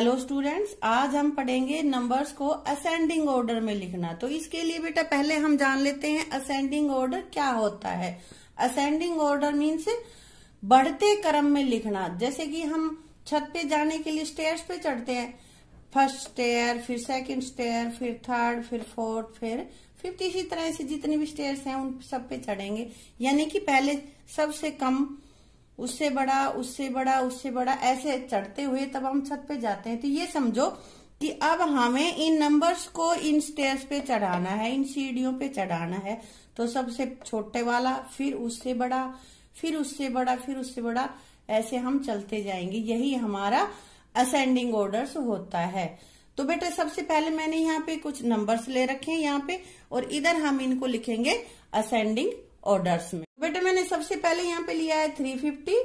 Hello students, आज हम पढ़ेंगे नंबर्स को असेंडिंग ऑर्डर में लिखना। तो इसके लिए बेटा पहले हम जान लेते हैं असेंडिंग ऑर्डर क्या होता है। असेंडिंग ऑर्डर मीन्स बढ़ते क्रम में लिखना। जैसे कि हम छत पे जाने के लिए स्टेयर्स पे चढ़ते हैं, फर्स्ट स्टेयर, फिर सेकंड स्टेयर, फिर थर्ड, फिर फोर्थ, फिर फिफ्थ, इसी तरह से जितनी भी स्टेयर्स हैं उन सब पे चढ़ेंगे। यानी कि पहले सबसे कम, उससे बड़ा, उससे बड़ा, उससे बड़ा, ऐसे चढ़ते हुए तब हम छत पे जाते हैं। तो ये समझो कि अब हमें इन नंबर्स को इन स्टेयर्स पे चढ़ाना है, इन सीढ़ियों पे चढ़ाना है। तो सबसे छोटे वाला, फिर उससे बड़ा, फिर उससे बड़ा, फिर उससे बड़ा, ऐसे हम चलते जाएंगे। यही हमारा असेंडिंग ऑर्डर्स होता है। तो बेटा सबसे पहले मैंने यहाँ पे कुछ नंबर्स ले रखे हैं यहाँ पे, और इधर हम इनको लिखेंगे असेंडिंग ऑर्डर्स में। बेटा मैंने सबसे पहले यहाँ पे लिया है 350,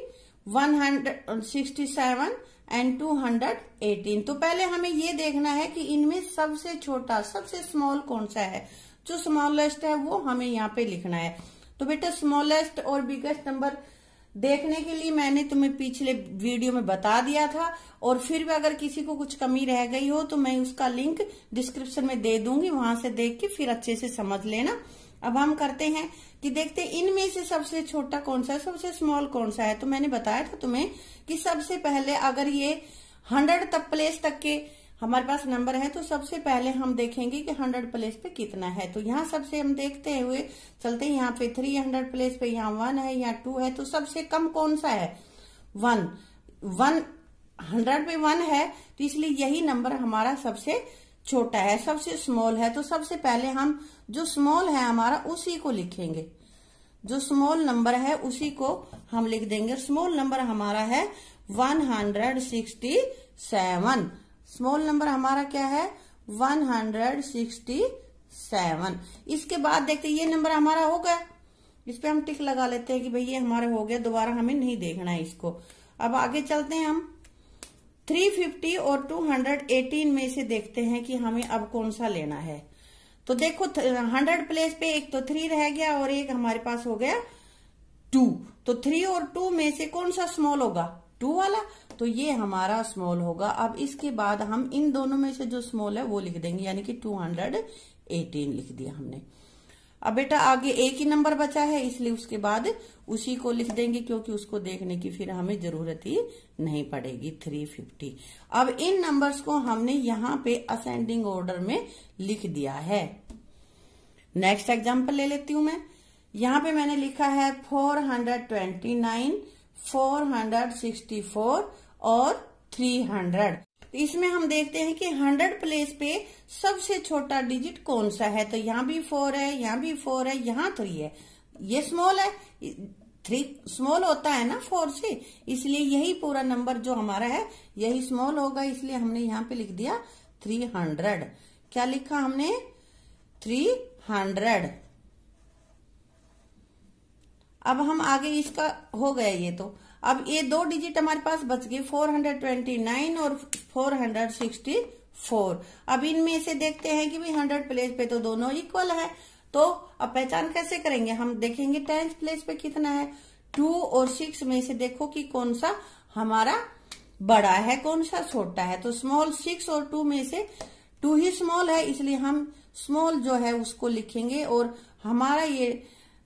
167 एंड 218। तो पहले हमें ये देखना है कि इनमें सबसे छोटा, सबसे स्मॉल कौन सा है। जो स्मॉलेस्ट है वो हमें यहाँ पे लिखना है। तो बेटा स्मॉलेस्ट और बिगेस्ट नंबर देखने के लिए मैंने तुम्हें पिछले वीडियो में बता दिया था, और फिर भी अगर किसी को कुछ कमी रह गई हो तो मैं उसका लिंक डिस्क्रिप्शन में दे दूंगी, वहां से देख के फिर अच्छे से समझ लेना। अब हम करते हैं कि देखते हैं इनमें से सबसे छोटा कौन सा है, सबसे स्मॉल कौन सा है। तो मैंने बताया था तुम्हें कि सबसे पहले अगर ये 100 तक प्लेस तक के हमारे पास नंबर है तो सबसे पहले हम देखेंगे कि 100 प्लेस पे कितना है। तो यहाँ सबसे हम देखते हुए चलते हैं, यहाँ पे 300 प्लेस पे यहाँ 1 है, यहाँ 2 है। तो सबसे कम कौन सा है? 1 100 पे 1 है, तो इसलिए यही नंबर हमारा सबसे छोटा है, सबसे स्मॉल है। तो सबसे पहले हम जो स्मॉल है हमारा उसी को लिखेंगे, जो स्मॉल नंबर है उसी को हम लिख देंगे। स्मॉल नंबर हमारा है 167। स्मॉल नंबर हमारा क्या है? 167। इसके बाद देखते ये नंबर हमारा हो गया, इस पे हम टिक लगा लेते हैं कि भाई ये हमारा हो गया, दोबारा हमें नहीं देखना है इसको। अब आगे चलते हैं, हम 350 और 218 में से देखते हैं कि हमें अब कौन सा लेना है। तो देखो 100 प्लेस पे एक तो 3 रह गया और एक हमारे पास हो गया 2। तो 3 और 2 में से कौन सा स्मॉल होगा? 2 वाला। तो ये हमारा स्मॉल होगा। अब इसके बाद हम इन दोनों में से जो स्मॉल है वो लिख देंगे, यानी कि 218 लिख दिया हमने। अब बेटा आगे एक ही नंबर बचा है, इसलिए उसके बाद उसी को लिख देंगे, क्योंकि उसको देखने की फिर हमें जरूरत ही नहीं पड़ेगी। 350। अब इन नंबर्स को हमने यहाँ पे असेंडिंग ऑर्डर में लिख दिया है। नेक्स्ट एग्जांपल ले लेती हूं मैं। यहाँ पे मैंने लिखा है 429, 464 और 300। तो इसमें हम देखते हैं कि 100 प्लेस पे सबसे छोटा डिजिट कौन सा है। तो यहाँ भी 4 है, यहाँ भी 4 है, यहाँ 3 है। ये स्मॉल है, 3 स्मॉल होता है ना 4 से, इसलिए यही पूरा नंबर जो हमारा है यही स्मॉल होगा, इसलिए हमने यहाँ पे लिख दिया 300। क्या लिखा हमने? 300। अब हम आगे इसका हो गया ये। तो अब ये 2 डिजिट हमारे पास बच गए, 429 और 464। अब इनमें से देखते हैं कि भाई 100 प्लेस पे तो दोनों इक्वल है। तो अब पहचान कैसे करेंगे? हम देखेंगे 10 प्लेस पे कितना है। 2 और 6 में से देखो कि कौन सा हमारा बड़ा है, कौन सा छोटा है। तो स्मॉल 6 और 2 में से 2 ही स्मॉल है, इसलिए हम स्मॉल जो है उसको लिखेंगे। और हमारा ये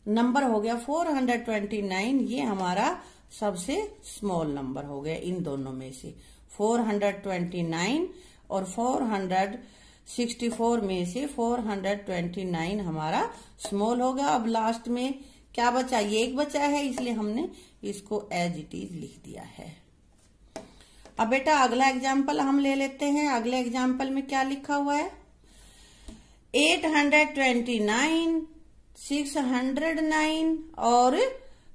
नंबर हो गया 429, ये हमारा सबसे स्मॉल नंबर हो गया इन दोनों में से। 429 और 464 में से 429 हमारा स्मॉल होगा। अब लास्ट में क्या बचा? ये एक बचा है, इसलिए हमने इसको एज इट इज लिख दिया है। अब बेटा अगला एग्जाम्पल हम ले लेते हैं। अगले एग्जाम्पल में क्या लिखा हुआ है? 829, 609 और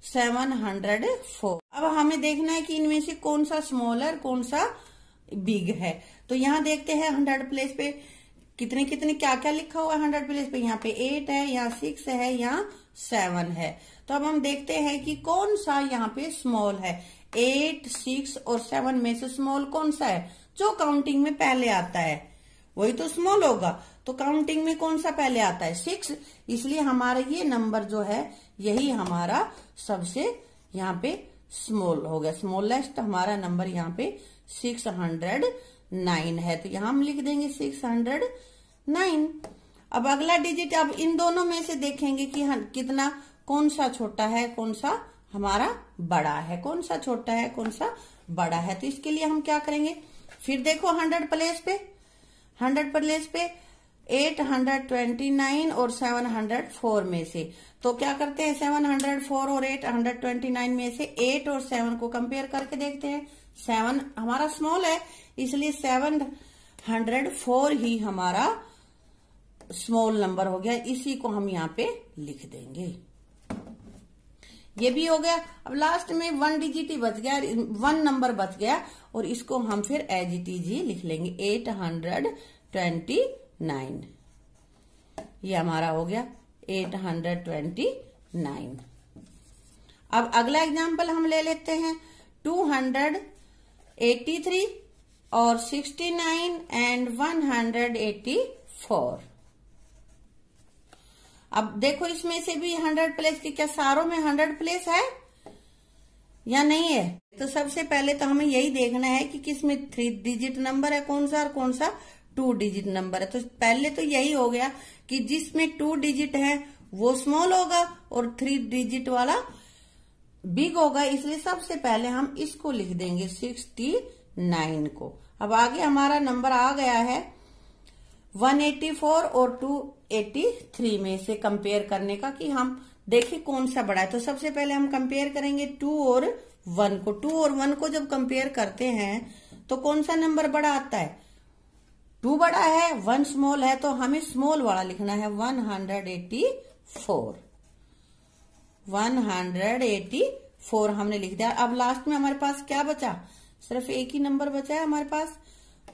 704। अब हमें देखना है कि इनमें से कौन सा स्मॉल है, कौन सा बिग है। तो यहाँ देखते हैं 100 प्लेस पे कितने कितने क्या क्या लिखा हुआ है। 100 प्लेस पे यहाँ पे 8 है, यहाँ 6 है, यहाँ 7 है। तो अब हम देखते हैं कि कौन सा यहाँ पे स्मॉल है। 8, 6 और 7 में से स्मॉल कौन सा है? जो काउंटिंग में पहले आता है वही तो स्मॉल होगा। तो काउंटिंग में कौन सा पहले आता है? 6, इसलिए हमारा ये नंबर जो है यही हमारा सबसे यहाँ पे स्मॉल हो गया। स्मॉलेस्ट हमारा नंबर यहाँ पे 609 609 है, तो यहां हम लिख देंगे 609। अब अगला डिजिट, अब इन दोनों में से देखेंगे कि कितना, कौन सा छोटा है, कौन सा हमारा बड़ा है, कौन सा छोटा है, कौन सा बड़ा है। तो इसके लिए हम क्या करेंगे, फिर देखो 100 प्लेस पे 829 और 704 में से, तो क्या करते हैं 704 और 829 में से 8 और 7 को कंपेयर करके देखते हैं। 7 हमारा स्मॉल है, इसलिए 704 ही हमारा स्मॉल नंबर हो गया, इसी को हम यहाँ पे लिख देंगे। ये भी हो गया। अब लास्ट में 1 डिजिट ही बच गया, 1 नंबर बच गया, और इसको हम फिर एज इट इज ही लिख लेंगे 829। ये हमारा हो गया 829। अब अगला एग्जाम्पल हम ले लेते हैं 283 और 69 एंड 184। अब देखो इसमें से भी 100 प्लेस की, क्या सारों में 100 प्लेस है या नहीं है? तो सबसे पहले तो हमें यही देखना है कि किसमें 3 डिजिट नंबर है कौन सा, और कौन सा 2 डिजिट नंबर है। तो पहले तो यही हो गया कि जिसमें 2 डिजिट है वो स्मॉल होगा और 3 डिजिट वाला बिग होगा, इसलिए सबसे पहले हम इसको लिख देंगे 69 को। अब आगे हमारा नंबर आ गया है 184 और 283 में से कंपेयर करने का, कि हम देखें कौन सा बड़ा है। तो सबसे पहले हम कंपेयर करेंगे 2 और 1 को। 2 और 1 को जब कंपेयर करते हैं तो कौन सा नंबर बड़ा आता है? 2 बड़ा है, 1 स्मॉल है, तो हमें स्मॉल वाला लिखना है 184। 184 हमने लिख दिया। अब लास्ट में हमारे पास क्या बचा? सिर्फ एक ही नंबर बचा है हमारे पास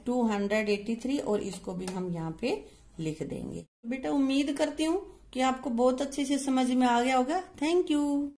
283, और इसको भी हम यहाँ पे लिख देंगे। बेटा उम्मीद करती हूँ कि आपको बहुत अच्छे से समझ में आ गया होगा। Thank you.